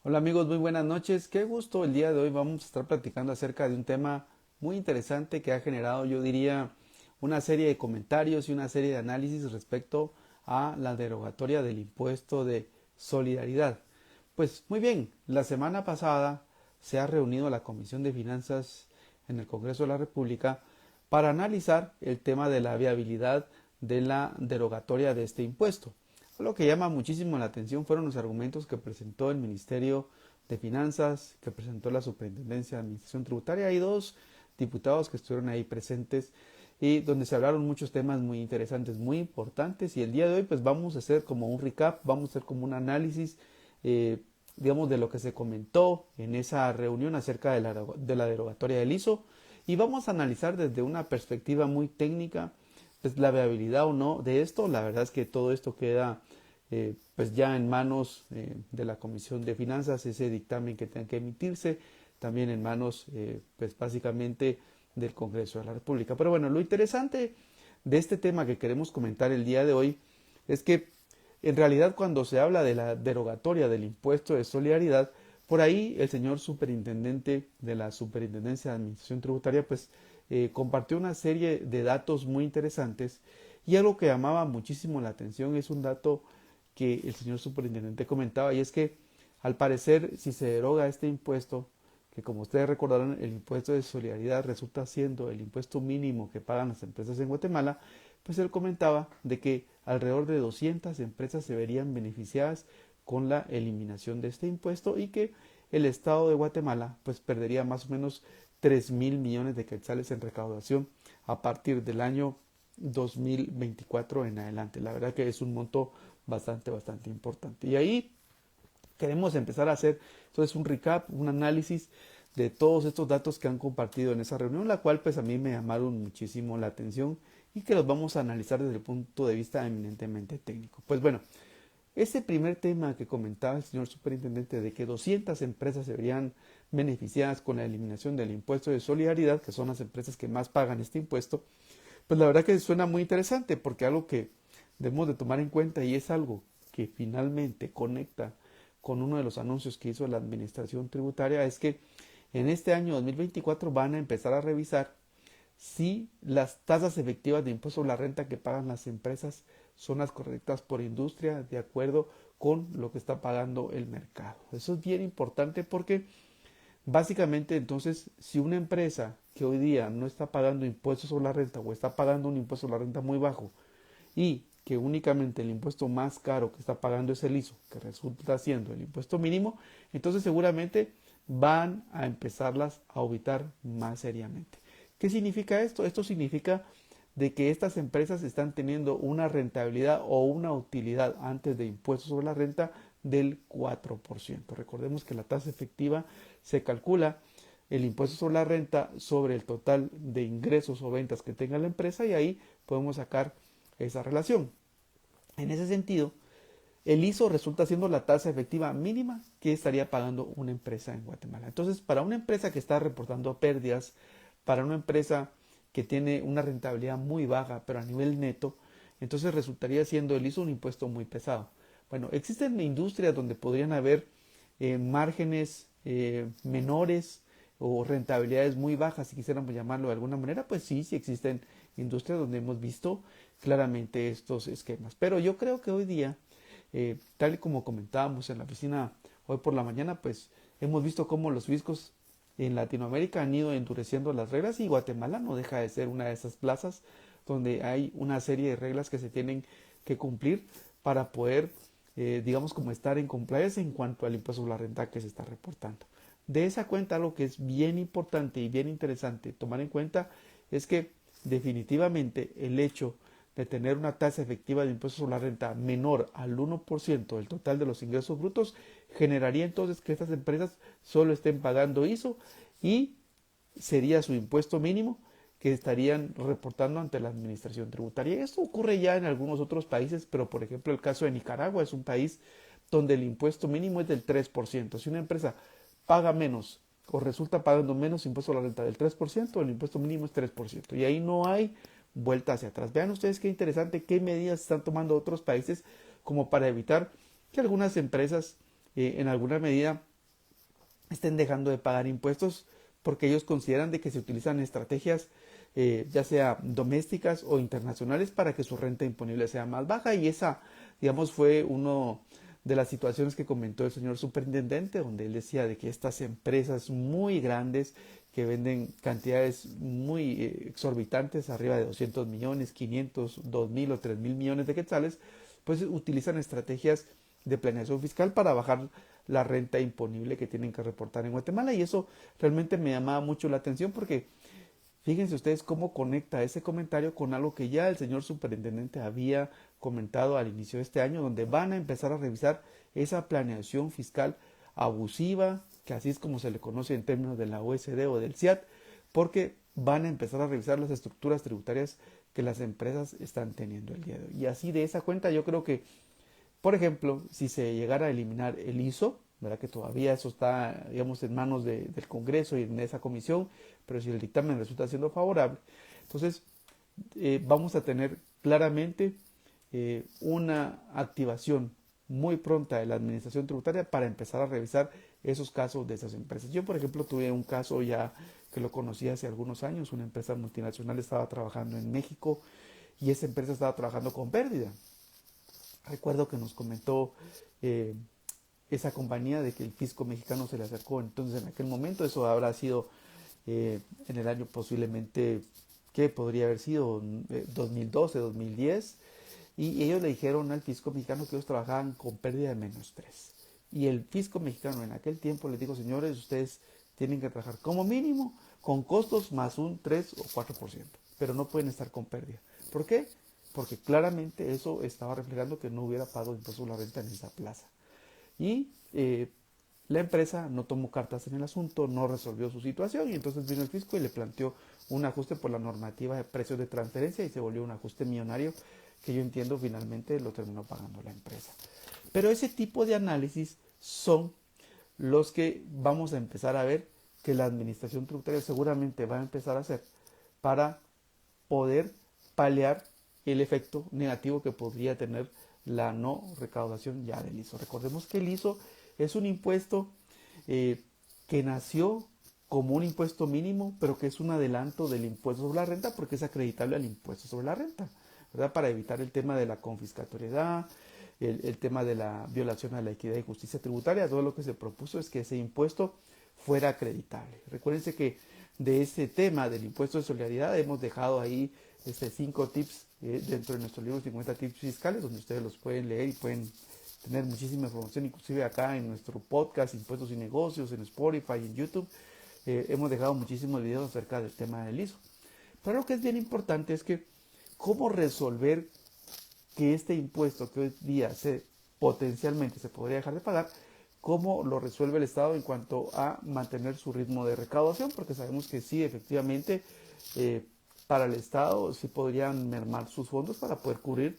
Hola amigos, muy buenas noches. Qué gusto el día de hoy vamos a estar platicando acerca de un tema muy interesante que ha generado, yo diría, una serie de comentarios y una serie de análisis respecto a la derogatoria del impuesto de solidaridad. Pues muy bien, la semana pasada se ha reunido la Comisión de Finanzas en el Congreso de la República para analizar el tema de la viabilidad de la derogatoria de este impuesto. Lo que llama muchísimo la atención fueron los argumentos que presentó el Ministerio de Finanzas, que presentó la Superintendencia de Administración Tributaria y dos diputados que estuvieron ahí presentes y donde se hablaron muchos temas muy interesantes, muy importantes. Y el día de hoy pues vamos a hacer como un recap, vamos a hacer como un análisis, eh, digamos, de lo que se comentó en esa reunión acerca de la derogatoria del ISO y vamos a analizar desde una perspectiva muy técnica pues la viabilidad o no de esto. La verdad es que todo esto queda pues ya en manos de la Comisión de Finanzas, ese dictamen que tenga que emitirse, también en manos pues básicamente del Congreso de la República. Pero bueno, lo interesante de este tema que queremos comentar el día de hoy es que en realidad cuando se habla de la derogatoria del impuesto de solidaridad, por ahí el señor superintendente de la Superintendencia de Administración Tributaria pues compartió una serie de datos muy interesantes y algo que llamaba muchísimo la atención es un dato que el señor superintendente comentaba y es que al parecer si se deroga este impuesto, que como ustedes recordarán el impuesto de solidaridad resulta siendo el impuesto mínimo que pagan las empresas en Guatemala, pues él comentaba de que alrededor de 200 empresas se verían beneficiadas con la eliminación de este impuesto y que el Estado de Guatemala pues perdería más o menos 3.000 millones de quetzales en recaudación a partir del año 2024 en adelante. La verdad que es un monto bastante importante. Y ahí queremos empezar a hacer entonces un recap, un análisis de todos estos datos que han compartido en esa reunión, la cual pues a mí me llamaron muchísimo la atención y que los vamos a analizar desde el punto de vista eminentemente técnico. Pues bueno, ese primer tema que comentaba el señor superintendente de que 200 empresas se verían beneficiadas con la eliminación del impuesto de solidaridad, que son las empresas que más pagan este impuesto, pues la verdad que suena muy interesante porque algo que debemos de tomar en cuenta y es algo que finalmente conecta con uno de los anuncios que hizo la administración tributaria es que en este año 2024 van a empezar a revisar si las tasas efectivas de impuesto sobre la renta que pagan las empresas son las correctas por industria de acuerdo con lo que está pagando el mercado. Eso es bien importante porque básicamente, entonces, si una empresa que hoy día no está pagando impuestos sobre la renta o está pagando un impuesto sobre la renta muy bajo y que únicamente el impuesto más caro que está pagando es el ISO, que resulta siendo el impuesto mínimo, entonces seguramente van a empezarlas a auditar más seriamente. ¿Qué significa esto? Esto significa de que estas empresas están teniendo una rentabilidad o una utilidad antes de impuestos sobre la renta del 4%. Recordemos que la tasa efectiva se calcula el impuesto sobre la renta sobre el total de ingresos o ventas que tenga la empresa y ahí podemos sacar esa relación. En ese sentido, el ISO resulta siendo la tasa efectiva mínima que estaría pagando una empresa en Guatemala. Entonces, para una empresa que está reportando pérdidas, para una empresa que tiene una rentabilidad muy baja, pero a nivel neto, entonces resultaría siendo el ISO un impuesto muy pesado. Bueno, existen industrias donde podrían haber márgenes menores o rentabilidades muy bajas, si quisiéramos llamarlo de alguna manera, pues sí, sí existen industrias donde hemos visto claramente estos esquemas. Pero yo creo que hoy día, tal y como comentábamos en la oficina hoy por la mañana, pues hemos visto cómo los fiscos en Latinoamérica han ido endureciendo las reglas y Guatemala no deja de ser una de esas plazas donde hay una serie de reglas que se tienen que cumplir para poder, digamos, como estar en compliance en cuanto al impuesto sobre la renta que se está reportando. De esa cuenta, algo que es bien importante y bien interesante tomar en cuenta es que definitivamente el hecho de tener una tasa efectiva de impuestos sobre la renta menor al 1% del total de los ingresos brutos generaría entonces que estas empresas solo estén pagando ISO y sería su impuesto mínimo que estarían reportando ante la administración tributaria. Esto ocurre ya en algunos otros países, pero por ejemplo el caso de Nicaragua es un país donde el impuesto mínimo es del 3%. Si una empresa paga menos o resulta pagando menos impuesto a la renta del 3%, el impuesto mínimo es 3%. Y ahí no hay vuelta hacia atrás. Vean ustedes qué interesante, qué medidas están tomando otros países como para evitar que algunas empresas en alguna medida estén dejando de pagar impuestos porque ellos consideran de que se utilizan estrategias ya sea domésticas o internacionales para que su renta imponible sea más baja, y esa, digamos, fue uno de las situaciones que comentó el señor superintendente, donde él decía de que estas empresas muy grandes que venden cantidades muy exorbitantes, arriba de 200 millones, 500, 2.000 o 3.000 millones de quetzales, pues utilizan estrategias de planeación fiscal para bajar la renta imponible que tienen que reportar en Guatemala, y eso realmente me llamaba mucho la atención porque fíjense ustedes cómo conecta ese comentario con algo que ya el señor superintendente había comentado al inicio de este año, donde van a empezar a revisar esa planeación fiscal abusiva, que así es como se le conoce en términos de la OSD o del CIAT, porque van a empezar a revisar las estructuras tributarias que las empresas están teniendo el día de hoy. Y así de esa cuenta yo creo que, por ejemplo, si se llegara a eliminar el ISO, ¿verdad? Que todavía eso está, digamos, en manos del Congreso y en esa comisión, pero si el dictamen resulta siendo favorable, entonces vamos a tener claramente una activación muy pronta de la administración tributaria para empezar a revisar esos casos de esas empresas. Yo, por ejemplo, tuve un caso ya que lo conocí hace algunos años. Una empresa multinacional estaba trabajando en México y esa empresa estaba trabajando con pérdida. Recuerdo que nos comentó esa compañía de que el fisco mexicano se le acercó entonces en aquel momento. Eso habrá sido en el año posiblemente, ¿qué podría haber sido? 2012, 2010. Y ellos le dijeron al fisco mexicano que ellos trabajaban con pérdida de -3. Y el fisco mexicano en aquel tiempo les dijo, señores, ustedes tienen que trabajar como mínimo con costos más un 3 o 4%, pero no pueden estar con pérdida. ¿Por qué? Porque claramente eso estaba reflejando que no hubiera pago de impuesto a la renta en esa plaza. Y la empresa no tomó cartas en el asunto, no resolvió su situación, y entonces vino el fisco y le planteó un ajuste por la normativa de precios de transferencia y se volvió un ajuste millonario que yo entiendo finalmente lo terminó pagando la empresa. Pero ese tipo de análisis son los que vamos a empezar a ver que la administración tributaria seguramente va a empezar a hacer para poder paliar el efecto negativo que podría tener la no recaudación ya del ISO. Recordemos que el ISO es un impuesto que nació como un impuesto mínimo, pero que es un adelanto del impuesto sobre la renta porque es acreditable al impuesto sobre la renta, ¿verdad? Para evitar el tema de la confiscatoriedad, el tema de la violación a la equidad y justicia tributaria. Todo lo que se propuso es que ese impuesto fuera acreditable. Recuérdense que de ese tema del impuesto de solidaridad hemos dejado ahí 5 tips dentro de nuestro libro 50 tips fiscales, donde ustedes los pueden leer y pueden tener muchísima información, inclusive acá en nuestro podcast Impuestos y Negocios, en Spotify, en YouTube. Hemos dejado muchísimos videos acerca del tema del ISO. Pero lo que es bien importante es que cómo resolver que este impuesto que hoy día potencialmente se podría dejar de pagar, cómo lo resuelve el Estado en cuanto a mantener su ritmo de recaudación, porque sabemos que sí, efectivamente, para el Estado sí podrían mermar sus fondos para poder cubrir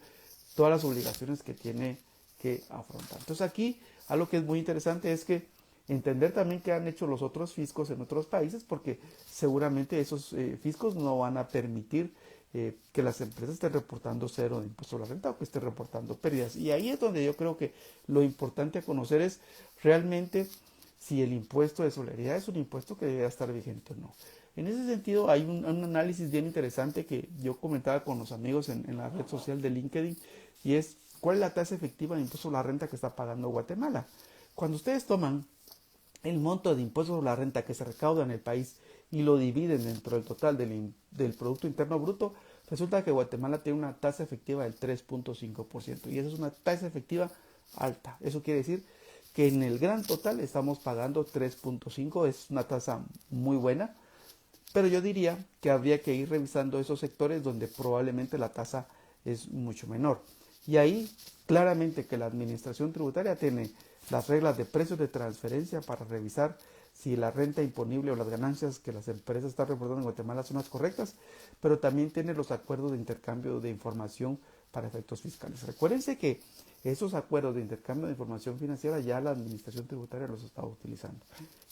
todas las obligaciones que tiene que afrontar. Entonces aquí algo que es muy interesante es que entender también qué han hecho los otros fiscos en otros países, porque seguramente esos fiscos no van a permitir que las empresas estén reportando cero de impuesto a la renta o que estén reportando pérdidas. Y ahí es donde yo creo que lo importante a conocer es realmente si el impuesto de solidaridad es un impuesto que debe estar vigente o no. En ese sentido hay un análisis bien interesante que yo comentaba con los amigos en la red social de LinkedIn, y es cuál es la tasa efectiva de impuesto a la renta que está pagando Guatemala. Cuando ustedes toman el monto de impuestos sobre la renta que se recauda en el país y lo dividen dentro del total del Producto Interno Bruto, resulta que Guatemala tiene una tasa efectiva del 3.5%, y esa es una tasa efectiva alta. Eso quiere decir que en el gran total estamos pagando 3.5, es una tasa muy buena, pero yo diría que habría que ir revisando esos sectores donde probablemente la tasa es mucho menor. Y ahí claramente que la administración tributaria tiene las reglas de precios de transferencia para revisar si la renta imponible o las ganancias que las empresas están reportando en Guatemala son las correctas, pero también tiene los acuerdos de intercambio de información para efectos fiscales. Recuérdense que esos acuerdos de intercambio de información financiera ya la administración tributaria los está utilizando.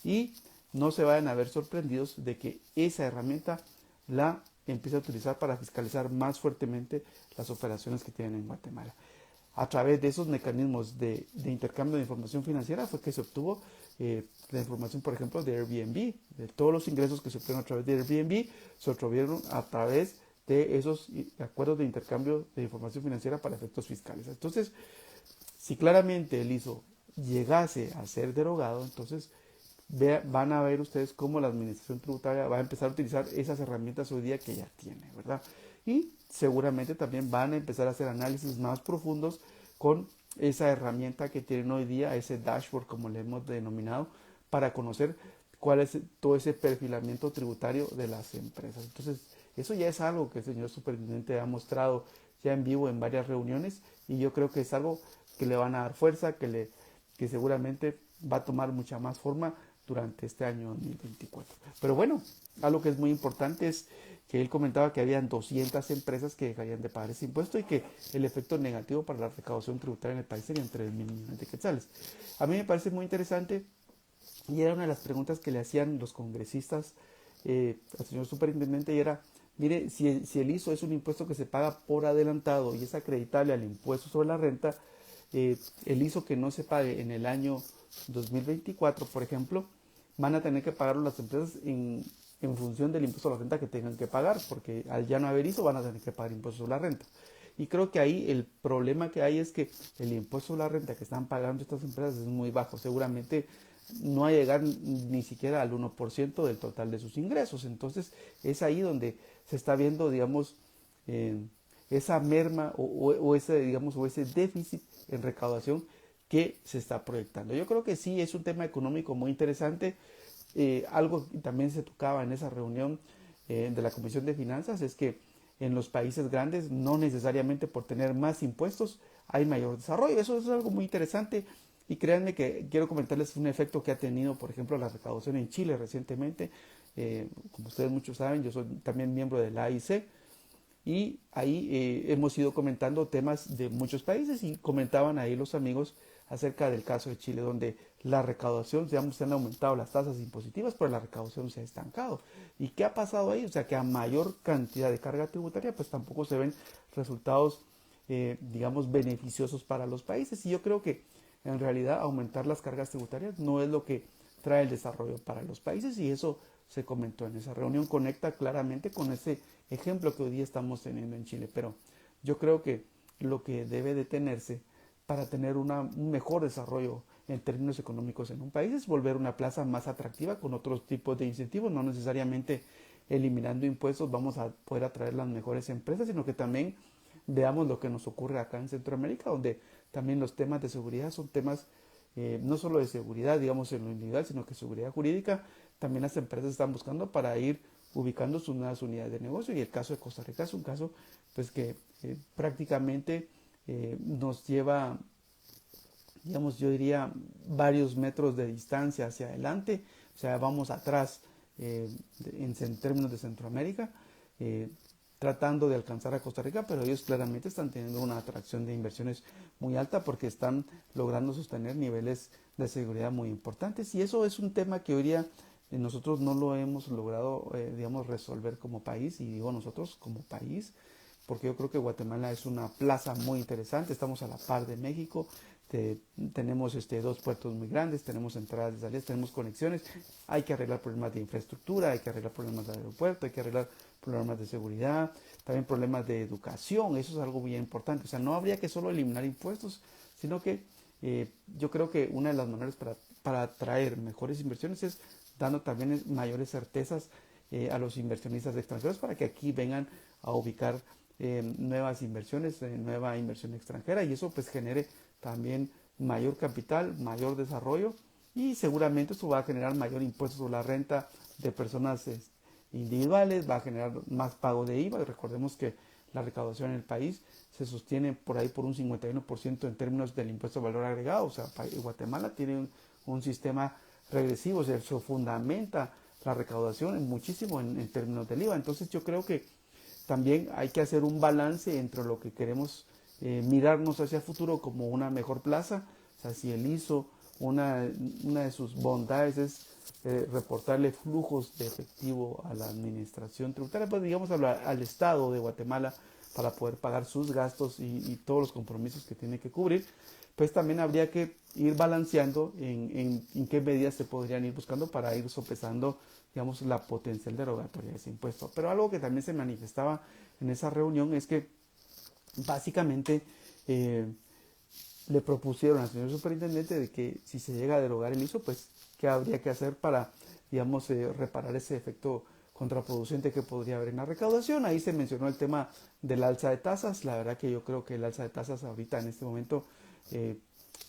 Y no se vayan a ver sorprendidos de que esa herramienta la empiece a utilizar para fiscalizar más fuertemente las operaciones que tienen en Guatemala. a través de esos mecanismos de intercambio de información financiera fue que se obtuvo la información, por ejemplo, de Airbnb, de todos los ingresos que se obtuvieron a través de Airbnb, se obtuvieron a través de esos acuerdos de intercambio de información financiera para efectos fiscales. Entonces, si claramente el ISO llegase a ser derogado, entonces van a ver ustedes cómo la administración tributaria va a empezar a utilizar esas herramientas hoy día que ya tiene, ¿verdad? Y seguramente también van a empezar a hacer análisis más profundos con esa herramienta que tienen hoy día, ese dashboard como le hemos denominado, para conocer cuál es todo ese perfilamiento tributario de las empresas. Entonces, eso ya es algo que el señor superintendente ha mostrado ya en vivo en varias reuniones y yo creo que es algo que le van a dar fuerza, que seguramente va a tomar mucha más forma durante este año 2024. Pero bueno, algo que es muy importante es que él comentaba que habían 200 empresas que dejarían de pagar ese impuesto y que el efecto negativo para la recaudación tributaria en el país serían 3.000 millones de quetzales. A mí me parece muy interesante y era una de las preguntas que le hacían los congresistas al señor superintendente y era, mire, si el ISO es un impuesto que se paga por adelantado y es acreditable al impuesto sobre la renta, el ISO que no se pague en el año 2024, por ejemplo, van a tener que pagarlo las empresas en función del impuesto a la renta que tengan que pagar, porque al ya no haber ISO van a tener que pagar impuestos sobre la renta. Y creo que ahí el problema que hay es que el impuesto sobre la renta que están pagando estas empresas es muy bajo. Seguramente no va a llegar ni siquiera al 1% del total de sus ingresos. Entonces es ahí donde se está viendo, digamos, esa merma o ese, digamos, o ese déficit en recaudación que se está proyectando. Yo creo que sí es un tema económico muy interesante. Algo que también se tocaba en esa reunión de la Comisión de Finanzas es que en los países grandes no necesariamente por tener más impuestos hay mayor desarrollo. Eso es algo muy interesante y créanme que quiero comentarles un efecto que ha tenido, por ejemplo, la recaudación en Chile recientemente. Como ustedes muchos saben, yo soy también miembro de la AIC y ahí hemos ido comentando temas de muchos países y comentaban ahí los amigos acerca del caso de Chile, donde la recaudación, digamos, se han aumentado las tasas impositivas, pero la recaudación se ha estancado. ¿Y qué ha pasado ahí? O sea, que a mayor cantidad de carga tributaria, pues tampoco se ven resultados, digamos, beneficiosos para los países. Y yo creo que en realidad aumentar las cargas tributarias no es lo que trae el desarrollo para los países y eso se comentó en esa reunión, conecta claramente con ese ejemplo que hoy día estamos teniendo en Chile. Pero yo creo que lo que debe detenerse para tener un mejor desarrollo en términos económicos en un país es volver una plaza más atractiva con otros tipos de incentivos, no necesariamente eliminando impuestos vamos a poder atraer las mejores empresas, sino que también veamos lo que nos ocurre acá en Centroamérica, donde también los temas de seguridad son temas no solo de seguridad, digamos, en lo individual, sino que seguridad jurídica, también las empresas están buscando para ir ubicando sus nuevas unidades de negocio y el caso de Costa Rica es un caso pues que prácticamente nos lleva, digamos, yo diría varios metros de distancia hacia adelante, o sea, vamos atrás en términos de Centroamérica, eh, tratando de alcanzar a Costa Rica, pero ellos claramente están teniendo una atracción de inversiones muy alta porque están logrando sostener niveles de seguridad muy importantes y eso es un tema que hoy día nosotros no lo hemos logrado, digamos, resolver como país y digo nosotros como país porque yo creo que Guatemala es una plaza muy interesante, estamos a la par de México, tenemos dos puertos muy grandes, tenemos entradas y salidas, tenemos conexiones, hay que arreglar problemas de infraestructura, hay que arreglar problemas de aeropuerto, hay que arreglar problemas de seguridad, también problemas de educación, eso es algo muy importante, o sea, no habría que solo eliminar impuestos, sino que yo creo que una de las maneras para atraer mejores inversiones es dando también mayores certezas a los inversionistas extranjeros para que aquí vengan a ubicar nuevas inversiones, nueva inversión extranjera y eso pues genere también mayor capital, mayor desarrollo y seguramente eso va a generar mayor impuesto sobre la renta de personas individuales, va a generar más pago de IVA. Recordemos que la recaudación en el país se sostiene por ahí por un 51% en términos del impuesto de valor agregado, o sea, Guatemala tiene un sistema regresivo, o sea, se fundamenta la recaudación muchísimo en términos del IVA. Entonces yo creo que también hay que hacer un balance entre lo que queremos mirarnos hacia el futuro como una mejor plaza. O sea, si el ISO, una de sus bondades es reportarle flujos de efectivo a la administración tributaria, pues digamos al Estado de Guatemala, para poder pagar sus gastos y todos los compromisos que tiene que cubrir, pues también habría que ir balanceando en qué medidas se podrían ir buscando para ir sopesando, digamos, la potencial derogatoria de ese impuesto. Pero algo que también se manifestaba en esa reunión es que básicamente eh, le propusieron al señor superintendente de que si se llega a derogar el ISO, pues qué habría que hacer para, digamos, reparar ese efecto contraproducente que podría haber en la recaudación. Ahí se mencionó el tema del alza de tasas. La verdad que yo creo que el alza de tasas ahorita en este momento eh,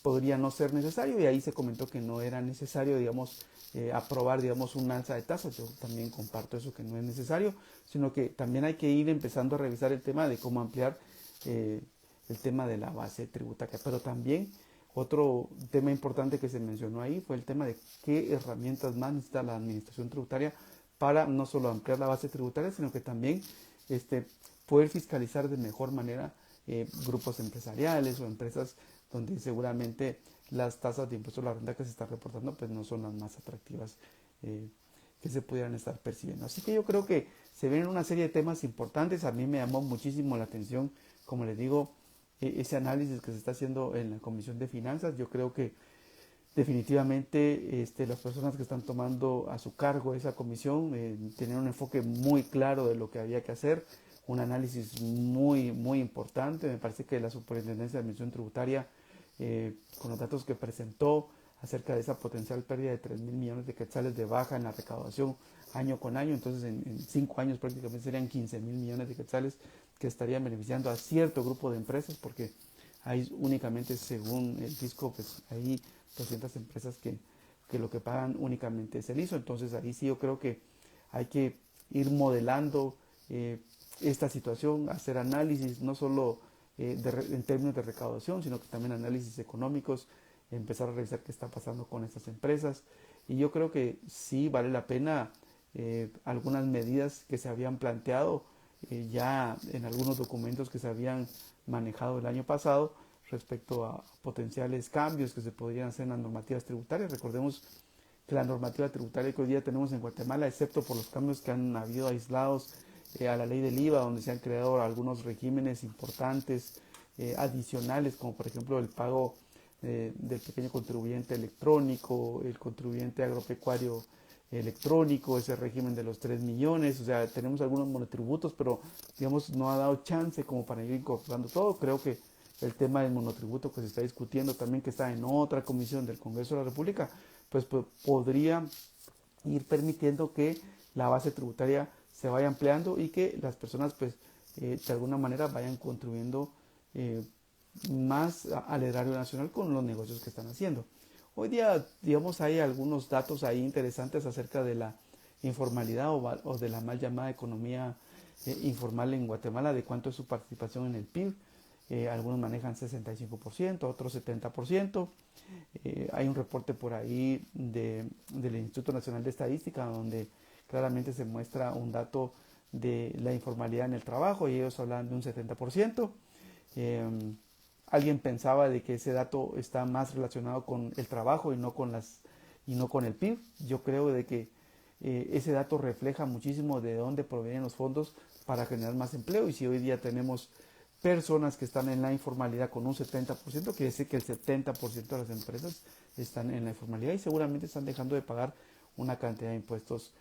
podría no ser necesario, y ahí se comentó que no era necesario, digamos, aprobar, digamos, un alza de tasas. Yo también comparto eso, que no es necesario, sino que también hay que ir empezando a revisar el tema de cómo ampliar eh, el tema de la base tributaria. Pero también otro tema importante que se mencionó ahí fue el tema de qué herramientas más necesita la administración tributaria para no solo ampliar la base tributaria, sino que también poder fiscalizar de mejor manera grupos empresariales o empresas donde seguramente las tasas de impuesto a la renta que se están reportando pues no son las más atractivas que se pudieran estar percibiendo. Así que yo creo que se ven una serie de temas importantes. A mí me llamó muchísimo la atención, como les digo, ese análisis que se está haciendo en la Comisión de Finanzas. Yo creo que definitivamente las personas que están tomando a su cargo esa comisión tienen un enfoque muy claro de lo que había que hacer, un análisis muy, muy importante. Me parece que la Superintendencia de Administración Tributaria, con los datos que presentó acerca de esa potencial pérdida de 3.000 millones de quetzales de baja en la recaudación año con año, entonces en 5 años prácticamente serían 15.000 millones de quetzales que estarían beneficiando a cierto grupo de empresas, porque hay únicamente, según el fisco, pues hay 200 empresas que lo que pagan únicamente es el ISO. Entonces ahí sí yo creo que hay que ir modelando esta situación, hacer análisis no solo en términos de recaudación, sino que también análisis económicos, empezar a revisar qué está pasando con estas empresas. Y yo creo que sí vale la pena algunas medidas que se habían planteado ya en algunos documentos que se habían manejado el año pasado respecto a potenciales cambios que se podrían hacer en las normativas tributarias. Recordemos que la normativa tributaria que hoy día tenemos en Guatemala, excepto por los cambios que han habido aislados a la ley del IVA, donde se han creado algunos regímenes importantes adicionales, como por ejemplo el pago del pequeño contribuyente electrónico, el contribuyente agropecuario electrónico, ese régimen de los 3 millones, o sea, tenemos algunos monotributos, pero digamos no ha dado chance como para ir incorporando todo. Creo que el tema del monotributo que se está discutiendo también, que está en otra comisión del Congreso de la República, pues podría ir permitiendo que la base tributaria se vaya ampliando y que las personas pues de alguna manera vayan contribuyendo más al erario nacional con los negocios que están haciendo. Hoy día, digamos, hay algunos datos ahí interesantes acerca de la informalidad o de la mal llamada economía informal en Guatemala, de cuánto es su participación en el PIB. Algunos manejan 65%, otros 70%. Hay un reporte por ahí del Instituto Nacional de Estadística donde claramente se muestra un dato de la informalidad en el trabajo y ellos hablan de un 70%. Alguien pensaba de que ese dato está más relacionado con el trabajo y no con el PIB. Yo creo de que ese dato refleja muchísimo de dónde provienen los fondos para generar más empleo, y si hoy día tenemos personas que están en la informalidad con un 70%, quiere decir que el 70% de las empresas están en la informalidad y seguramente están dejando de pagar una cantidad de impuestos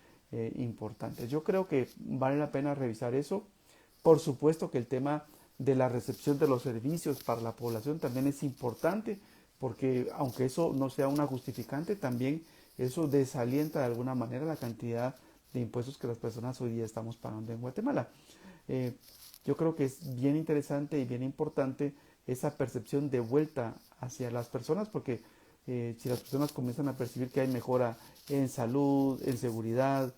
importantes. Yo creo que vale la pena revisar eso. Por supuesto que el tema de la recepción de los servicios para la población también es importante, porque aunque eso no sea una justificante, también eso desalienta de alguna manera la cantidad de impuestos que las personas hoy día estamos pagando en Guatemala. Yo creo que es bien interesante y bien importante esa percepción de vuelta hacia las personas, porque si las personas comienzan a percibir que hay mejora en salud, en seguridad,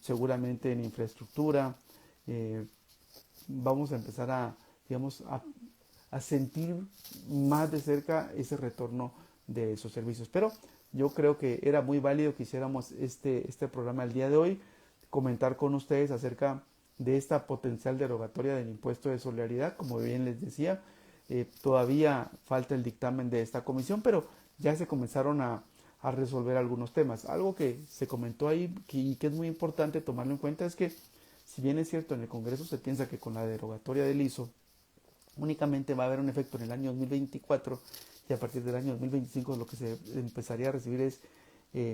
seguramente en infraestructura, vamos a empezar digamos, a sentir más de cerca ese retorno de esos servicios. Pero yo creo que era muy válido que hiciéramos este programa el día de hoy, comentar con ustedes acerca de esta potencial derogatoria del impuesto de solidaridad. Como bien les decía, todavía falta el dictamen de esta comisión, pero ya se comenzaron a resolver algunos temas. Algo que se comentó ahí y que es muy importante tomarlo en cuenta es que Si bien es cierto, en el Congreso se piensa que con la derogatoria del ISO únicamente va a haber un efecto en el año 2024 y a partir del año 2025 lo que se empezaría a recibir es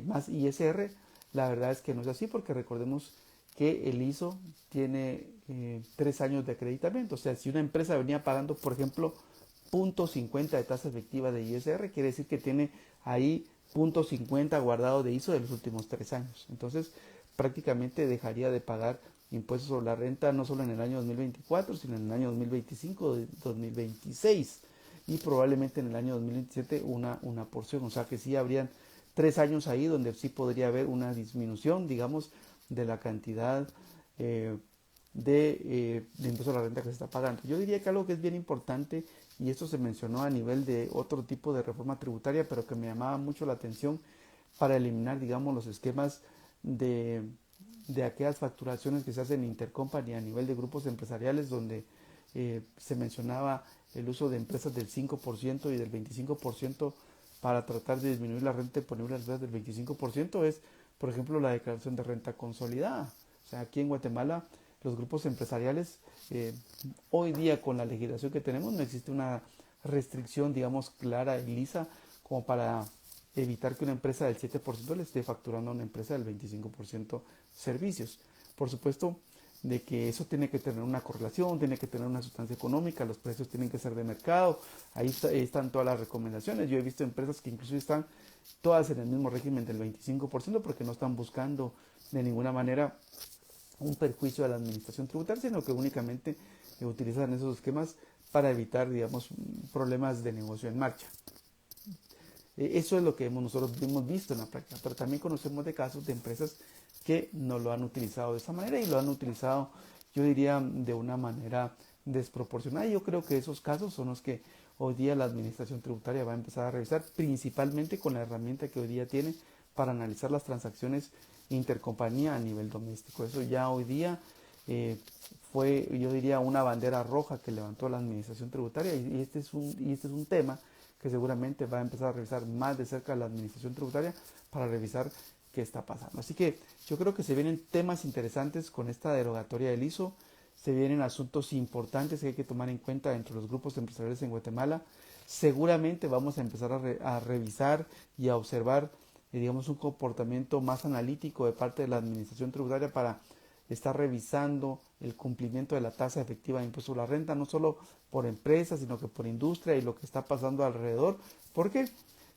más ISR. La verdad es que no es así, porque recordemos que el ISO tiene 3 años de acreditamiento. O sea, si una empresa venía pagando, por ejemplo, 0.50 de tasa efectiva de ISR, quiere decir que tiene ahí 0.50 guardado de ISO de los últimos 3 años. Entonces, prácticamente dejaría de pagar impuestos sobre la renta no solo en el año 2024, sino en el año 2025, 2026 y probablemente en el año 2027 una porción. O sea que sí habrían 3 años ahí donde sí podría haber una disminución, digamos, de la cantidad de impuesto a la renta que se está pagando. Yo diría que algo que es bien importante, y esto se mencionó a nivel de otro tipo de reforma tributaria, pero que me llamaba mucho la atención para eliminar, digamos, los esquemas de, de aquellas facturaciones que se hacen intercompany a nivel de grupos empresariales, donde se mencionaba el uso de empresas del 5% y del 25% para tratar de disminuir la renta disponible a las del 25%, es, por ejemplo, la declaración de renta consolidada. O sea, aquí en Guatemala, los grupos empresariales, hoy día con la legislación que tenemos, no existe una restricción, digamos, clara y lisa como para evitar que una empresa del 7% le esté facturando a una empresa del 25% servicios. Por supuesto, de que eso tiene que tener una correlación, tiene que tener una sustancia económica, los precios tienen que ser de mercado, ahí están todas las recomendaciones. Yo he visto empresas que incluso están todas en el mismo régimen del 25% porque no están buscando de ninguna manera un perjuicio a la administración tributaria, sino que únicamente utilizan esos esquemas para evitar, digamos, problemas de negocio en marcha. Eso es lo que nosotros hemos visto en la práctica, pero también conocemos de casos de empresas que no lo han utilizado de esa manera y lo han utilizado, yo diría, de una manera desproporcionada. Y yo creo que esos casos son los que hoy día la administración tributaria va a empezar a revisar, principalmente con la herramienta que hoy día tiene para analizar las transacciones intercompañía a nivel doméstico. Eso ya hoy día fue, yo diría, una bandera roja que levantó la administración tributaria, y este es un tema que seguramente va a empezar a revisar más de cerca la administración tributaria para revisar qué está pasando. Así que yo creo que se vienen temas interesantes con esta derogatoria del ISO, se vienen asuntos importantes que hay que tomar en cuenta dentro de los grupos empresariales en Guatemala. Seguramente vamos a empezar a revisar y a observar, digamos, un comportamiento más analítico de parte de la administración tributaria para estar revisando el cumplimiento de la tasa efectiva de impuesto a la renta, no solo por empresas, sino que por industria y lo que está pasando alrededor, porque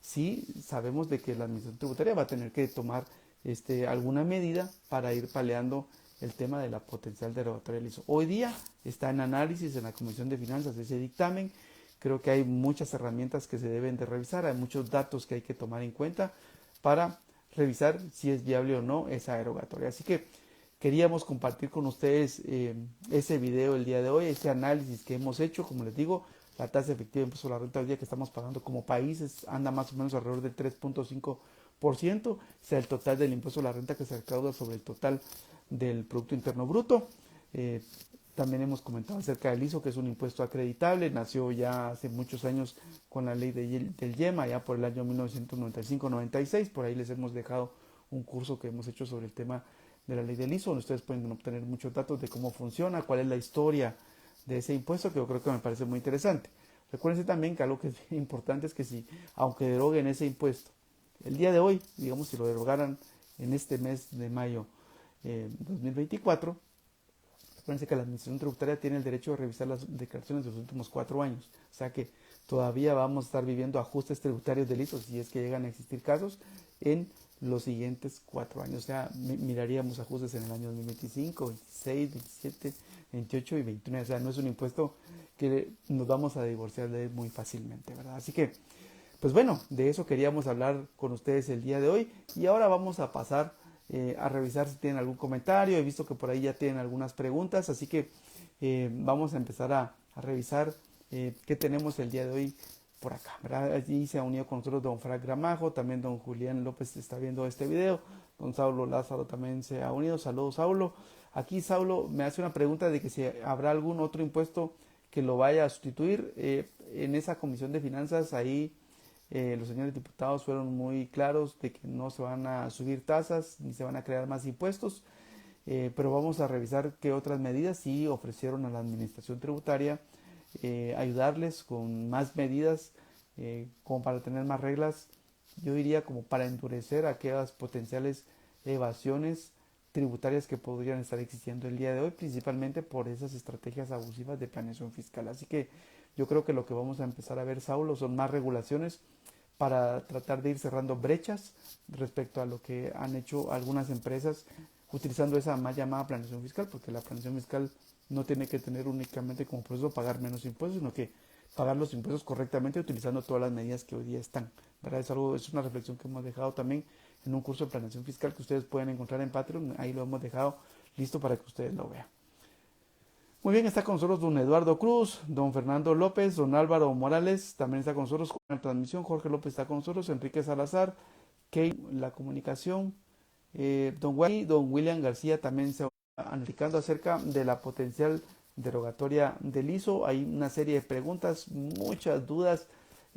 sí sabemos de que la administración tributaria va a tener que tomar alguna medida para ir paliando el tema de la potencial derogatoria del ISO. Hoy día está en análisis en la Comisión de Finanzas ese dictamen. Creo que hay muchas herramientas que se deben de revisar, hay muchos datos que hay que tomar en cuenta para revisar si es viable o no esa derogatoria. Así que queríamos compartir con ustedes ese video el día de hoy, ese análisis que hemos hecho. Como les digo, la tasa efectiva de impuesto a la renta hoy día que estamos pagando como países anda más o menos alrededor del 3.5%, o sea, el total del impuesto a la renta que se recauda sobre el total del Producto Interno Bruto. También hemos comentado acerca del ISO, que es un impuesto acreditable, nació ya hace muchos años con la ley del YEMA, ya por el año 1995-96, por ahí les hemos dejado un curso que hemos hecho sobre el tema de la ley del ISO, donde ustedes pueden obtener muchos datos de cómo funciona, cuál es la historia de ese impuesto, que yo creo que me parece muy interesante. Recuérdense también que algo que es importante es que si, aunque deroguen ese impuesto, el día de hoy, digamos, si lo derogaran en este mes de mayo 2024, recuérdense que la administración tributaria tiene el derecho de revisar las declaraciones de los últimos 4 años, o sea que todavía vamos a estar viviendo ajustes tributarios del ISO si es que llegan a existir casos en los siguientes 4 años. O sea, miraríamos ajustes en el año 2025, 26, 27, 28 y 29. O sea, no es un impuesto que nos vamos a divorciar de él muy fácilmente, ¿verdad? Así que, pues bueno, de eso queríamos hablar con ustedes el día de hoy. Y ahora vamos a pasar a revisar si tienen algún comentario. He visto que por ahí ya tienen algunas preguntas, así que vamos a empezar a revisar qué tenemos el día de hoy por acá, ¿verdad? Allí se ha unido con nosotros don Frank Gramajo, también don Julián López está viendo este video, don Saulo Lázaro también se ha unido. Saludos, Saulo. Aquí Saulo me hace una pregunta de que si habrá algún otro impuesto que lo vaya a sustituir. En esa comisión de finanzas ahí los señores diputados fueron muy claros de que no se van a subir tasas ni se van a crear más impuestos. pero vamos a revisar qué otras medidas sí ofrecieron a la administración tributaria, ayudarles con más medidas, como para tener más reglas, yo diría como para endurecer aquellas potenciales evasiones tributarias que podrían estar existiendo el día de hoy, principalmente por esas estrategias abusivas de planeación fiscal. Así que yo creo que lo que vamos a empezar a ver, Saulo, son más regulaciones para tratar de ir cerrando brechas respecto a lo que han hecho algunas empresas utilizando esa más llamada planeación fiscal, porque la planeación fiscal no tiene que tener únicamente como proceso pagar menos impuestos, sino que pagar los impuestos correctamente utilizando todas las medidas que hoy día están. ¿Verdad? Es una reflexión que hemos dejado también en un curso de planeación fiscal que ustedes pueden encontrar en Patreon. Ahí lo hemos dejado listo para que ustedes lo vean. Muy bien, está con nosotros don Eduardo Cruz, don Fernando López, don Álvaro Morales, también está con nosotros con la transmisión, Jorge López está con nosotros, Enrique Salazar, Kate, la comunicación, don William García también se va analizando acerca de la potencial derogatoria del ISO. Hay una serie de preguntas, muchas dudas,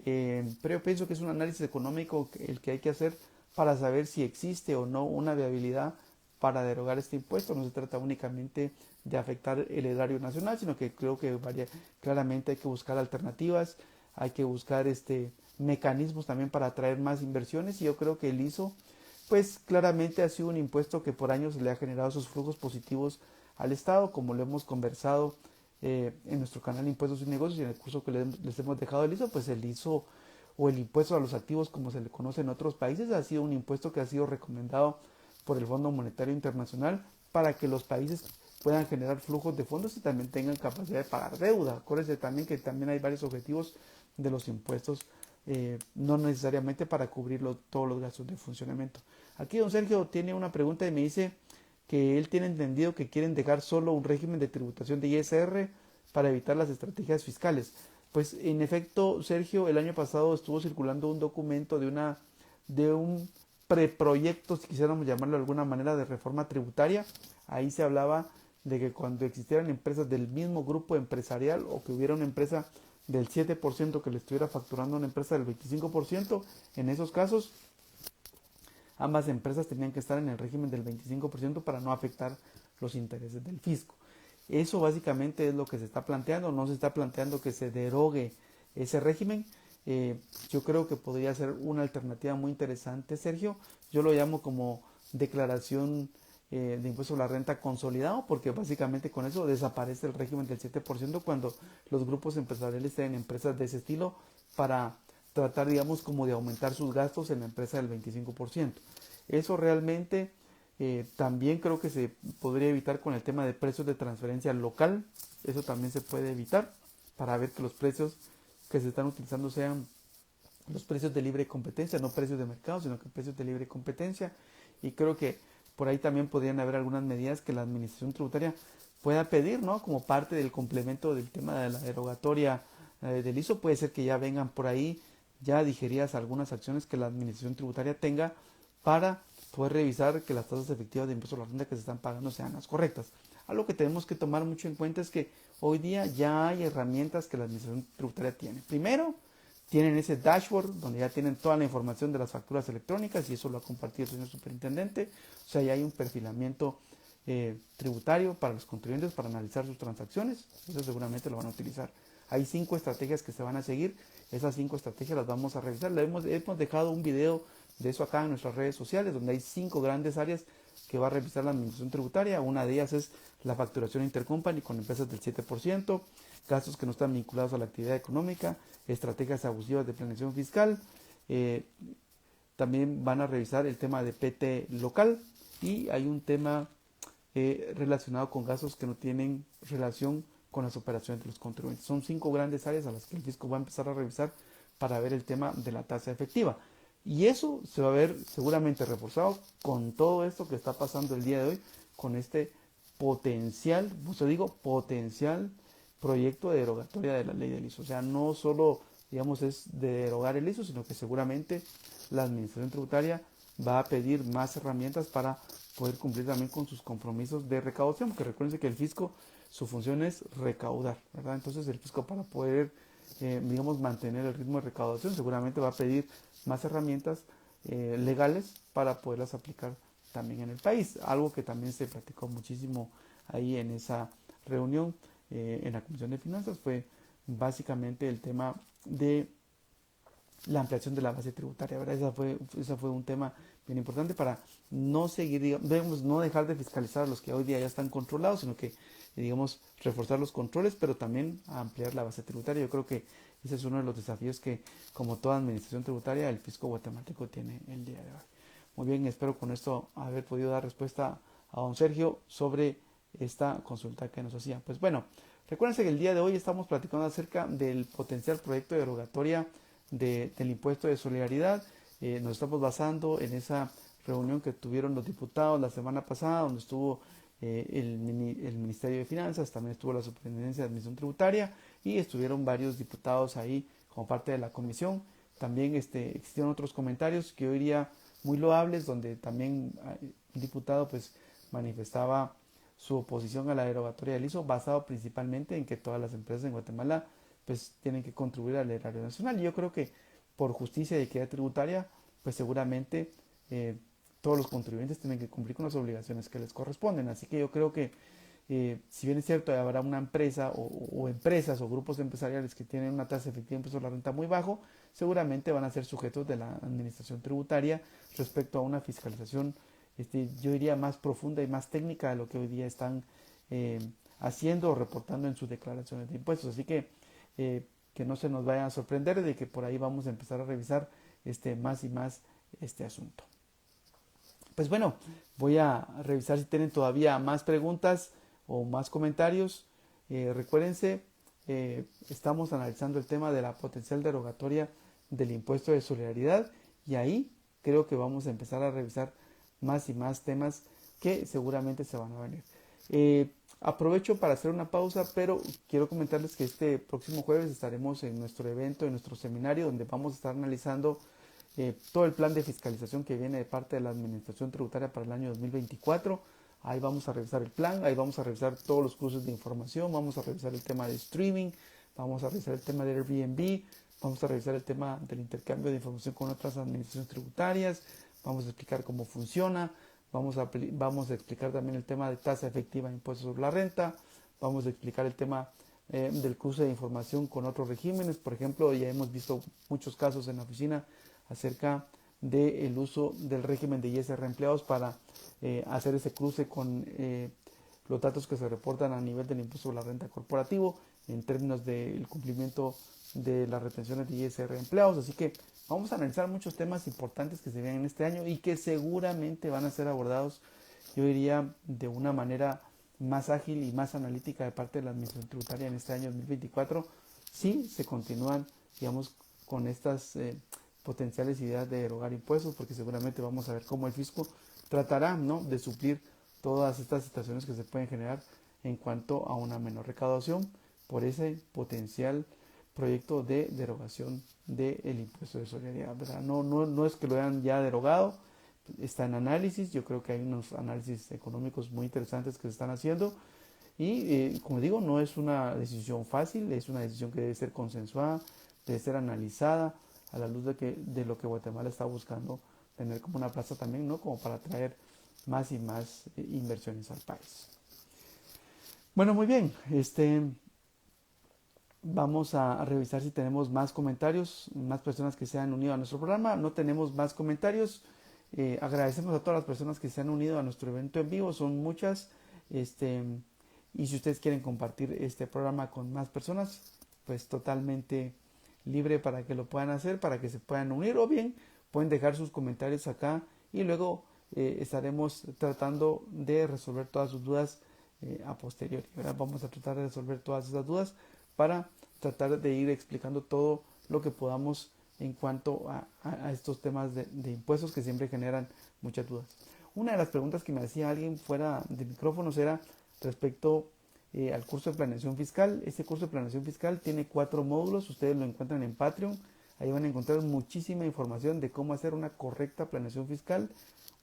pero yo pienso que es un análisis económico el que hay que hacer para saber si existe o no una viabilidad para derogar este impuesto. No se trata únicamente de afectar el erario nacional, sino que creo que claramente hay que buscar alternativas, hay que buscar mecanismos también para atraer más inversiones, y yo creo que el ISO pues claramente ha sido un impuesto que por años le ha generado sus flujos positivos al Estado, como lo hemos conversado en nuestro canal Impuestos y Negocios y en el curso que les hemos dejado el ISO. Pues el ISO, o el impuesto a los activos como se le conoce en otros países, ha sido un impuesto que ha sido recomendado por el Fondo Monetario Internacional para que los países puedan generar flujos de fondos y también tengan capacidad de pagar deuda. Acuérdense también que también hay varios objetivos de los impuestos, no necesariamente para cubrir todos los gastos de funcionamiento. Aquí don Sergio tiene una pregunta y me dice que él tiene entendido que quieren dejar solo un régimen de tributación de ISR para evitar las estrategias fiscales. Pues en efecto, Sergio, el año pasado estuvo circulando un documento de un preproyecto, si quisiéramos llamarlo de alguna manera, de reforma tributaria. Ahí se hablaba de que cuando existieran empresas del mismo grupo empresarial, o que hubiera una empresa del 7% que le estuviera facturando a una empresa del 25%, en esos casos ambas empresas tenían que estar en el régimen del 25% para no afectar los intereses del fisco. Eso básicamente es lo que se está planteando. No se está planteando que se derogue ese régimen. Yo creo que podría ser una alternativa muy interesante, Sergio. Yo lo llamo como declaración de impuesto a la renta consolidado, porque básicamente con eso desaparece el régimen del 7% cuando los grupos empresariales tienen empresas de ese estilo, para tratar, digamos, como de aumentar sus gastos en la empresa del 25%. Eso realmente también creo que se podría evitar con el tema de precios de transferencia local. Eso también se puede evitar para ver que los precios que se están utilizando sean los precios de libre competencia, no precios de mercado, sino que precios de libre competencia. Y creo que por ahí también podrían haber algunas medidas que la administración tributaria pueda pedir, ¿no? Como parte del complemento del tema de la derogatoria del ISO. Puede ser que ya vengan por ahí ya digeridas algunas acciones que la administración tributaria tenga para poder revisar que las tasas efectivas de impuesto a la renta que se están pagando sean las correctas. Algo que tenemos que tomar mucho en cuenta es que hoy día ya hay herramientas que la administración tributaria tiene. Primero, tienen ese dashboard donde ya tienen toda la información de las facturas electrónicas, y eso lo ha compartido el señor superintendente. O sea, ya hay un perfilamiento tributario para los contribuyentes para analizar sus transacciones. Eso seguramente lo van a utilizar. Hay 5 estrategias que se van a seguir. Esas 5 estrategias las vamos a revisar. Hemos dejado un video de eso acá en nuestras redes sociales, donde hay 5 grandes áreas que va a revisar la administración tributaria. Una de ellas es la facturación intercompany con empresas del 7%, gastos que no están vinculados a la actividad económica, estrategias abusivas de planeación fiscal. También van a revisar el tema de PT local, y hay un tema relacionado con gastos que no tienen relación con las operaciones de los contribuyentes. Son 5 grandes áreas a las que el fisco va a empezar a revisar para ver el tema de la tasa efectiva. Y eso se va a ver seguramente reforzado con todo esto que está pasando el día de hoy, con este potencial, potencial proyecto de derogatoria de la ley del ISO. O sea, no solo, digamos, es de derogar el ISO, sino que seguramente la administración tributaria va a pedir más herramientas para poder cumplir también con sus compromisos de recaudación, porque recuerden que el fisco, su función es recaudar, ¿verdad? Entonces el fisco, para poder, digamos, mantener el ritmo de recaudación, seguramente va a pedir más herramientas legales para poderlas aplicar también en el país. Algo que también se platicó muchísimo ahí en esa reunión en la Comisión de Finanzas fue básicamente el tema de la ampliación de la base tributaria, ¿verdad? Esa fue un tema bien importante para no seguir, digamos, no dejar de fiscalizar a los que hoy día ya están controlados, sino que, digamos, reforzar los controles, pero también ampliar la base tributaria. Yo creo que ese es uno de los desafíos que, como toda administración tributaria, el fisco guatemalteco tiene el día de hoy. Muy bien, espero con esto haber podido dar respuesta a don Sergio sobre esta consulta que nos hacía. Pues bueno, recuérdense que el día de hoy estamos platicando acerca del potencial proyecto de derogatoria del impuesto de solidaridad. Nos estamos basando en esa reunión que tuvieron los diputados la semana pasada, donde estuvo el Ministerio de Finanzas, también estuvo la Superintendencia de Administración Tributaria y estuvieron varios diputados ahí como parte de la comisión. También existieron otros comentarios que yo diría muy loables, donde también un diputado pues manifestaba su oposición a la derogatoria del ISO, basado principalmente en que todas las empresas en Guatemala pues tienen que contribuir al erario nacional. Y yo creo que por justicia y equidad tributaria, pues seguramente todos los contribuyentes tienen que cumplir con las obligaciones que les corresponden. Así que yo creo que si bien es cierto, habrá una empresa o empresas o grupos empresariales que tienen una tasa efectiva de impuesto a la renta muy bajo, seguramente van a ser sujetos de la administración tributaria respecto a una fiscalización, yo diría, más profunda y más técnica de lo que hoy día están haciendo o reportando en sus declaraciones de impuestos. Así que no se nos vaya a sorprender de que por ahí vamos a empezar a revisar más y más este asunto. Pues bueno, voy a revisar si tienen todavía más preguntas o más comentarios. Recuérdense, estamos analizando el tema de la potencial derogatoria del impuesto de solidaridad y ahí creo que vamos a empezar a revisar más y más temas que seguramente se van a venir. Aprovecho para hacer una pausa, pero quiero comentarles que este próximo jueves estaremos en nuestro evento, en nuestro seminario, donde vamos a estar analizando todo el plan de fiscalización que viene de parte de la Administración Tributaria para el año 2024. Ahí vamos a revisar el plan, ahí vamos a revisar todos los cruces de información, vamos a revisar el tema de streaming, vamos a revisar el tema de Airbnb, vamos a revisar el tema del intercambio de información con otras administraciones tributarias, vamos a explicar cómo funciona, vamos a explicar también el tema de tasa efectiva de impuestos sobre la renta, vamos a explicar el tema del cruce de información con otros regímenes. Por ejemplo, ya hemos visto muchos casos en la oficina acerca del uso del régimen de ISR empleados para hacer ese cruce con los datos que se reportan a nivel del impuesto sobre la renta corporativo en términos del cumplimiento de las retenciones de ISR empleados. Así que vamos a analizar muchos temas importantes que se ven en este año y que seguramente van a ser abordados, yo diría, de una manera más ágil y más analítica de parte de la Administración Tributaria en este año 2024, si se continúan, digamos, con estas potenciales ideas de derogar impuestos, porque seguramente vamos a ver cómo el fisco tratará, ¿no?, de suplir todas estas situaciones que se pueden generar en cuanto a una menor recaudación por ese potencial proyecto de derogación del impuesto de solidaridad, ¿verdad? No es que lo hayan ya derogado, está en análisis. Yo creo que hay unos análisis económicos muy interesantes que se están haciendo y como digo, no es una decisión fácil, es una decisión que debe ser consensuada, debe ser analizada a la luz de lo que Guatemala está buscando tener como una plaza también, ¿no?, como para atraer más y más inversiones al país. Bueno, muy bien, vamos a revisar si tenemos más comentarios, más personas que se han unido a nuestro programa. No tenemos más comentarios. Agradecemos a todas las personas que se han unido a nuestro evento en vivo, son muchas. Y si ustedes quieren compartir este programa con más personas, pues totalmente libre para que lo puedan hacer, para que se puedan unir, o bien pueden dejar sus comentarios acá y luego estaremos tratando de resolver todas sus dudas a posteriori, ¿verdad? Vamos a tratar de resolver todas esas dudas para tratar de ir explicando todo lo que podamos en cuanto a estos temas de impuestos que siempre generan muchas dudas. Una de las preguntas que me hacía alguien fuera de micrófonos era respecto al curso de planeación fiscal. Este curso de planeación fiscal tiene 4 módulos, ustedes lo encuentran en Patreon. Ahí van a encontrar muchísima información de cómo hacer una correcta planeación fiscal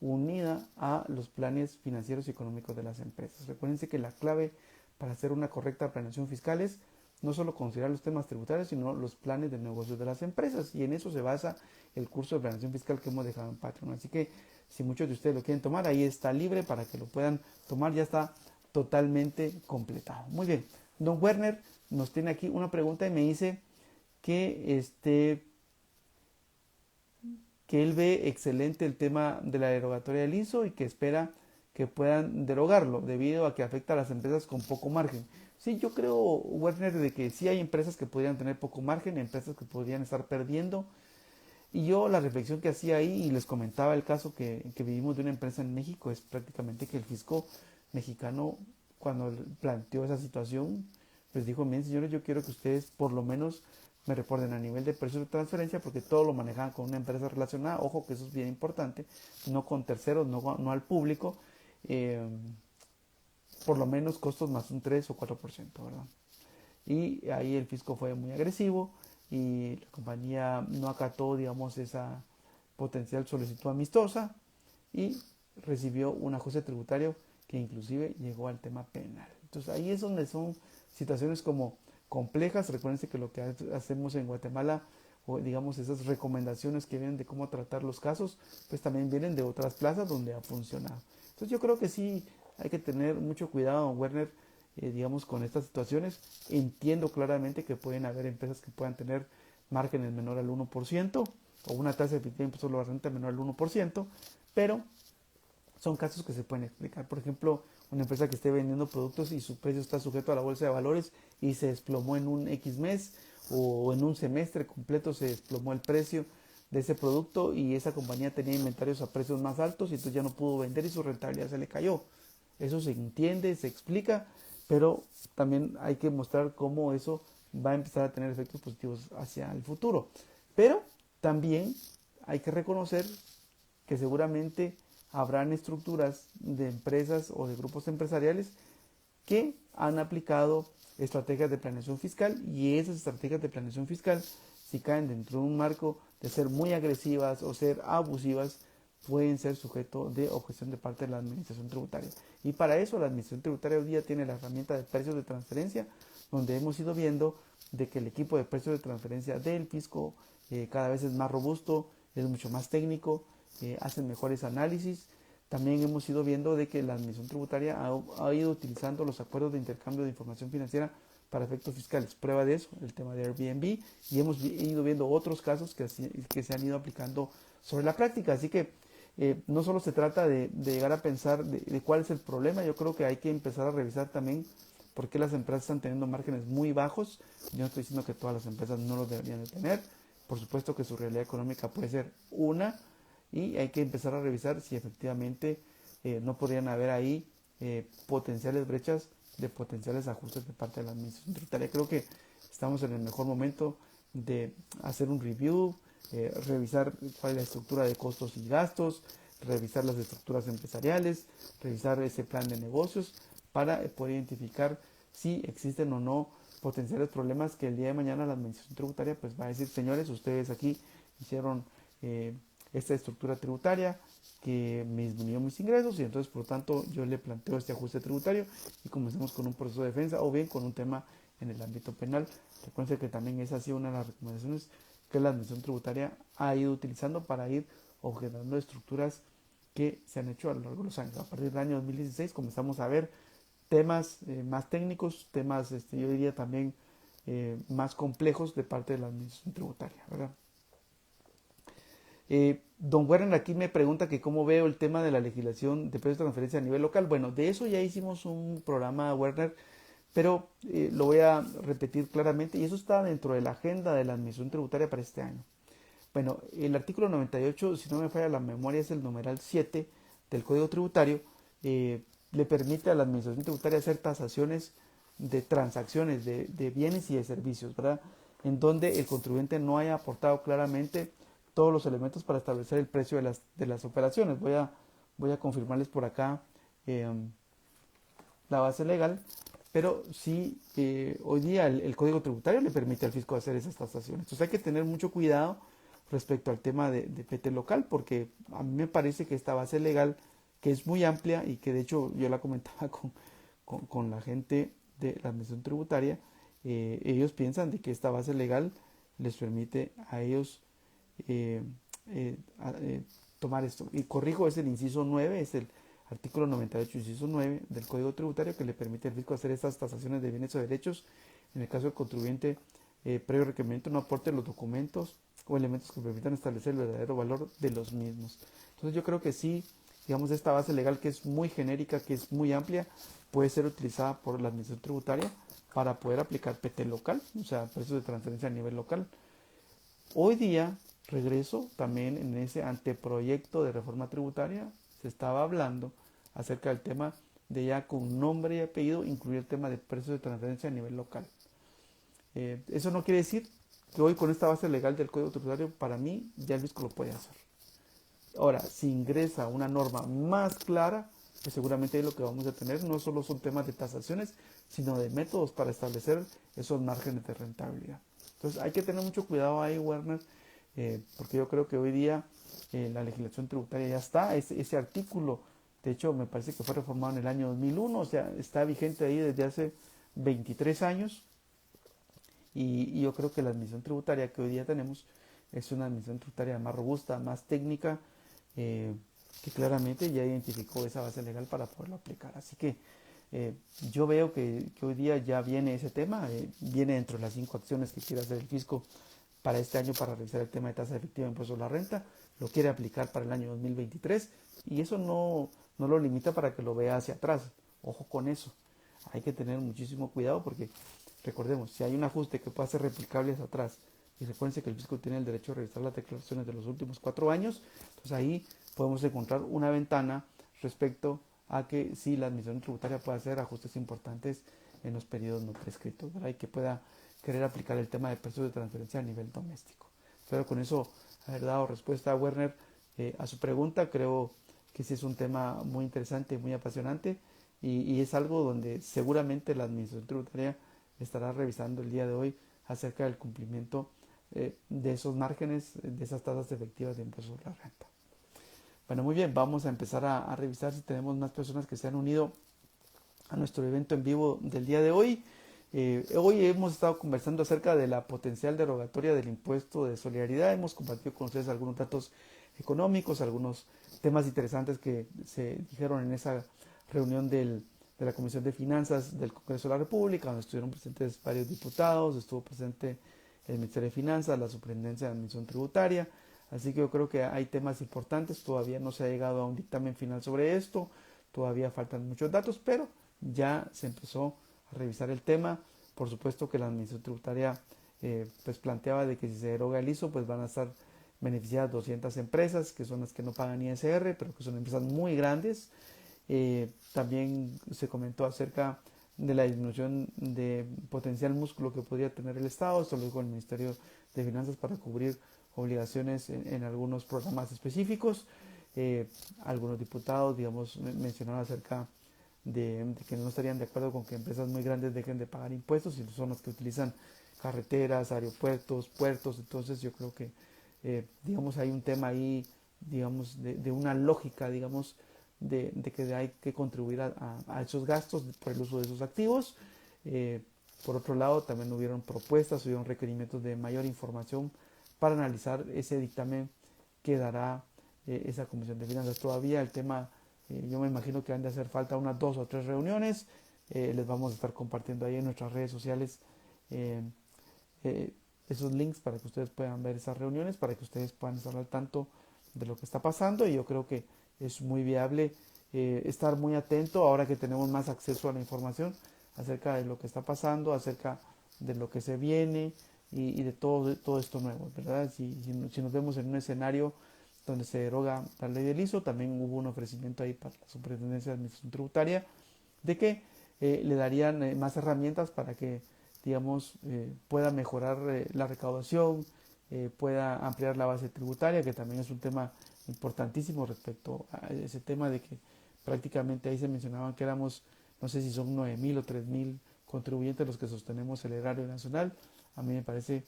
unida a los planes financieros y económicos de las empresas. Recuerden que la clave para hacer una correcta planeación fiscal es no solo considerar los temas tributarios, sino los planes de negocios de las empresas. Y en eso se basa el curso de planeación fiscal que hemos dejado en Patreon. Así que si muchos de ustedes lo quieren tomar, ahí está libre para que lo puedan tomar. Ya está totalmente completado. Muy bien. Don Werner nos tiene aquí una pregunta y me dice que que él ve excelente el tema de la derogatoria del ISO y que espera que puedan derogarlo debido a que afecta a las empresas con poco margen. Sí, yo creo, Werner, de que sí hay empresas que podrían tener poco margen, empresas que podrían estar perdiendo. Y yo la reflexión que hacía ahí, y les comentaba el caso que vivimos de una empresa en México, es prácticamente que el fisco mexicano, cuando planteó esa situación, les dijo: bien, señores, yo quiero que ustedes por lo menos me reporten a nivel de precios de transferencia, porque todo lo manejaban con una empresa relacionada. Ojo, que eso es bien importante, no con terceros, no al público. eh, por lo menos costos más un 3 o 4%, ¿verdad? Y ahí el fisco fue muy agresivo y la compañía no acató, digamos, esa potencial solicitud amistosa y recibió un ajuste tributario que inclusive llegó al tema penal. Entonces ahí es donde son situaciones como complejas. Recuérdense que lo que hacemos en Guatemala, o digamos esas recomendaciones que vienen de cómo tratar los casos, pues también vienen de otras plazas donde ha funcionado. Entonces yo creo que sí hay que tener mucho cuidado, Werner, digamos, con estas situaciones. Entiendo claramente que pueden haber empresas que puedan tener márgenes menor al 1% o una tasa efectiva de impuesto sobre la renta menor al 1%, pero son casos que se pueden explicar. Por ejemplo, una empresa que esté vendiendo productos y su precio está sujeto a la bolsa de valores y se desplomó en un X mes o en un semestre completo se desplomó el precio de ese producto y esa compañía tenía inventarios a precios más altos y entonces ya no pudo vender y su rentabilidad se le cayó. Eso se entiende, se explica, pero también hay que mostrar cómo eso va a empezar a tener efectos positivos hacia el futuro. Pero también hay que reconocer que seguramente habrán estructuras de empresas o de grupos empresariales que han aplicado estrategias de planeación fiscal, y esas estrategias de planeación fiscal, si caen dentro de un marco de ser muy agresivas o ser abusivas, pueden ser sujeto de objeción de parte de la administración tributaria. Y para eso la administración tributaria hoy día tiene la herramienta de precios de transferencia, donde hemos ido viendo de que el equipo de precios de transferencia del fisco cada vez es más robusto, es mucho más técnico, hacen mejores análisis. También hemos ido viendo de que la administración tributaria ha ido utilizando los acuerdos de intercambio de información financiera para efectos fiscales. Prueba de eso, el tema de Airbnb, y hemos ido viendo otros casos que se han ido aplicando sobre la práctica. Así que no solo se trata de llegar a pensar de cuál es el problema. Yo creo que hay que empezar a revisar también por qué las empresas están teniendo márgenes muy bajos. Yo no estoy diciendo que todas las empresas no los deberían de tener. Por supuesto que su realidad económica puede ser una, y hay que empezar a revisar si efectivamente no podrían haber ahí potenciales brechas de potenciales ajustes de parte de la administración tributaria. Creo que estamos en el mejor momento de hacer un review, revisar cuál es la estructura de costos y gastos, revisar las estructuras empresariales, revisar ese plan de negocios para poder identificar si existen o no potenciales problemas que el día de mañana la administración tributaria pues va a decir: señores, ustedes aquí hicieron esta estructura tributaria que me disminuyó mis ingresos y entonces por lo tanto yo le planteo este ajuste tributario y comencemos con un proceso de defensa o bien con un tema en el ámbito penal. Recuerden que también esa ha sido una de las recomendaciones que la administración tributaria ha ido utilizando para ir objetando estructuras que se han hecho a lo largo de los años. A partir del año 2016 comenzamos a ver temas más técnicos, temas yo diría también más complejos de parte de la administración tributaria, ¿verdad? Don Werner aquí me pregunta que cómo veo el tema de la legislación de precios de transferencia a nivel local. Bueno, de eso ya hicimos un programa, Werner, pero lo voy a repetir claramente, y eso está dentro de la agenda de la administración tributaria para este año. Bueno, el artículo 98, si no me falla la memoria, es el numeral 7 del Código Tributario. Le permite a la administración tributaria hacer tasaciones de transacciones de bienes y de servicios, ¿verdad? En donde el contribuyente no haya aportado claramente todos los elementos para establecer el precio de las operaciones. Voy a confirmarles por acá la base legal, pero sí hoy día el Código Tributario le permite al fisco hacer esas tasaciones. Entonces hay que tener mucho cuidado respecto al tema de PT local, porque a mí me parece que esta base legal, que es muy amplia y que de hecho yo la comentaba con la gente de la administración tributaria, ellos piensan de que esta base legal les permite a ellos eh, eh, a- eh, tomar esto. Y corrijo, es el inciso 9, es el artículo 98, inciso 9 del Código Tributario, que le permite al fisco hacer estas tasaciones de bienes o derechos en el caso del contribuyente, previo requerimiento, no aporte los documentos o elementos que permitan establecer el verdadero valor de los mismos. Entonces yo creo que sí, digamos, esta base legal, que es muy genérica, que es muy amplia, puede ser utilizada por la administración tributaria para poder aplicar PT local, o sea, precios de transferencia a nivel local. Hoy día, regreso, también en ese anteproyecto de reforma tributaria se estaba hablando acerca del tema de, ya con nombre y apellido, incluir el tema de precios de transferencia a nivel local. Eso no quiere decir que hoy, con esta base legal del Código Tributario, para mí ya el fisco lo puede hacer. Ahora, si ingresa una norma más clara, pues seguramente ahí lo que vamos a tener no solo son temas de tasaciones, sino de métodos para establecer esos márgenes de rentabilidad. Entonces hay que tener mucho cuidado ahí, Werner, porque yo creo que hoy día la legislación tributaria ya está, ese artículo, de hecho me parece que fue reformado en el año 2001, o sea, está vigente ahí desde hace 23 años, y yo creo que la administración tributaria que hoy día tenemos es una administración tributaria más robusta, más técnica, eh, que claramente ya identificó esa base legal para poderlo aplicar. Así que eh, yo veo que hoy día ya viene ese tema, viene dentro de las 5 acciones que quiere hacer el fisco para este año para revisar el tema de tasa efectiva de impuesto a la renta, lo quiere aplicar para el año 2023 y eso no lo limita para que lo vea hacia atrás. Ojo con eso, hay que tener muchísimo cuidado porque recordemos, si hay un ajuste que pueda ser replicable hacia atrás, y recuerden que el fisco tiene el derecho a revisar las declaraciones de los últimos 4 años, pues ahí podemos encontrar una ventana respecto a que sí, la administración tributaria puede hacer ajustes importantes en los periodos no prescritos, ¿verdad? Y que pueda querer aplicar el tema de precios de transferencia a nivel doméstico. Espero con eso haber dado respuesta a Werner a su pregunta. Creo que sí es un tema muy interesante, muy apasionante y es algo donde seguramente la administración tributaria estará revisando el día de hoy acerca del cumplimiento de esos márgenes, de esas tasas efectivas de impuestos sobre la renta. Bueno, muy bien, vamos a empezar a revisar si tenemos más personas que se han unido a nuestro evento en vivo del día de hoy. Hoy hemos estado conversando acerca de la potencial derogatoria del impuesto de solidaridad. Hemos compartido con ustedes algunos datos económicos, algunos temas interesantes que se dijeron en esa reunión de la Comisión de Finanzas del Congreso de la República, donde estuvieron presentes varios diputados, estuvo presente el Ministerio de Finanzas, la Superintendencia de Administración Tributaria. Así que yo creo que hay temas importantes, todavía no se ha llegado a un dictamen final sobre esto, todavía faltan muchos datos, pero ya se empezó a revisar el tema. Por supuesto que la administración tributaria pues planteaba de que si se deroga el ISO, pues van a estar beneficiadas 200 empresas, que son las que no pagan ISR, pero que son empresas muy grandes. También se comentó acerca de la disminución de potencial músculo que podría tener el Estado, esto lo dijo el Ministerio de Finanzas para cubrir obligaciones en algunos programas específicos. Algunos diputados, digamos, mencionaron acerca de que no estarían de acuerdo con que empresas muy grandes dejen de pagar impuestos y son los que utilizan carreteras, aeropuertos, puertos. Entonces yo creo que, digamos, hay un tema ahí, digamos, de una lógica, digamos, de que hay que contribuir a esos gastos por el uso de esos activos. Por otro lado, también hubieron propuestas, hubieron requerimientos de mayor información para analizar ese dictamen que dará esa Comisión de Finanzas. Todavía el tema, yo me imagino que han de hacer falta unas 2 o 3 reuniones. Les vamos a estar compartiendo ahí en nuestras redes sociales eh, eh, esos links para que ustedes puedan ver esas reuniones, para que ustedes puedan estar al tanto de lo que está pasando. Y yo creo que es muy viable estar muy atento ahora que tenemos más acceso a la información acerca de lo que está pasando, acerca de lo que se viene y de todo esto nuevo, ¿verdad? Si nos vemos en un escenario donde se deroga la ley del ISO, también hubo un ofrecimiento ahí para la Superintendencia de Administración Tributaria de que le darían más herramientas para que, digamos, pueda mejorar la recaudación, pueda ampliar la base tributaria, que también es un tema importantísimo respecto a ese tema de que prácticamente ahí se mencionaban que éramos, no sé si son 9.000 o 3.000 contribuyentes los que sostenemos el erario nacional. A mí me parece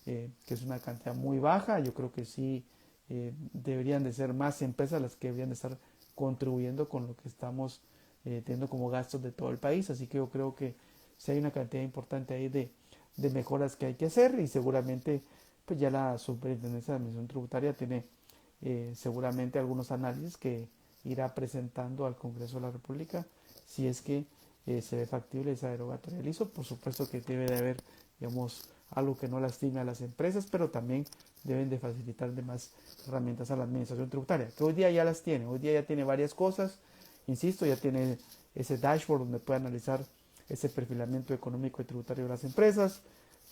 que es una cantidad muy baja. Yo creo que sí deberían de ser más empresas las que deberían de estar contribuyendo con lo que estamos teniendo como gastos de todo el país. Así que yo creo que si hay una cantidad importante ahí de mejoras que hay que hacer y seguramente pues ya la Superintendencia de Administración Tributaria tiene seguramente algunos análisis que irá presentando al Congreso de la República si es que se ve factible esa derogatoria del ISO. Por supuesto que debe de haber, digamos, algo que no lastime a las empresas, pero también deben de facilitar de más herramientas a la administración tributaria, que hoy día ya las tiene, hoy día ya tiene varias cosas, insisto, ya tiene ese dashboard donde puede analizar ese perfilamiento económico y tributario de las empresas,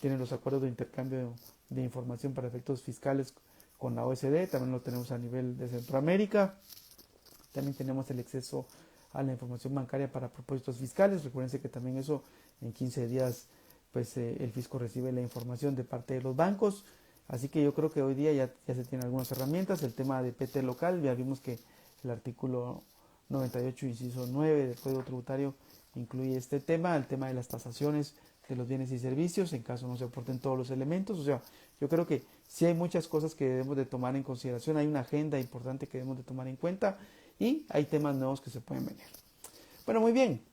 tiene los acuerdos de intercambio de información para efectos fiscales con la OECD, también lo tenemos a nivel de Centroamérica, también tenemos el acceso a la información bancaria para propósitos fiscales. Recuérdense que también eso en 15 días pues el fisco recibe la información de parte de los bancos. Así que yo creo que hoy día ya se tienen algunas herramientas. El tema de PT local, ya vimos que el artículo 98, inciso 9 del Código Tributario incluye este tema, el tema de las tasaciones de los bienes y servicios en caso no se aporten todos los elementos. O sea, yo creo que sí hay muchas cosas que debemos de tomar en consideración, hay una agenda importante que debemos de tomar en cuenta y hay temas nuevos que se pueden venir. Bueno, muy bien.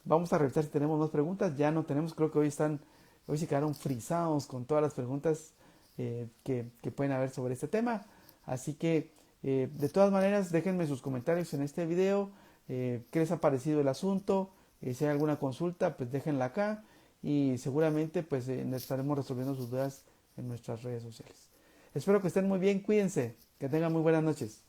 Vamos a revisar si tenemos más preguntas. Ya no tenemos, creo que hoy se quedaron frisados con todas las preguntas que pueden haber sobre este tema. Así que, de todas maneras, déjenme sus comentarios en este video. ¿Qué les ha parecido el asunto? Si hay alguna consulta, pues déjenla acá. Y seguramente, pues, estaremos resolviendo sus dudas en nuestras redes sociales. Espero que estén muy bien. Cuídense. Que tengan muy buenas noches.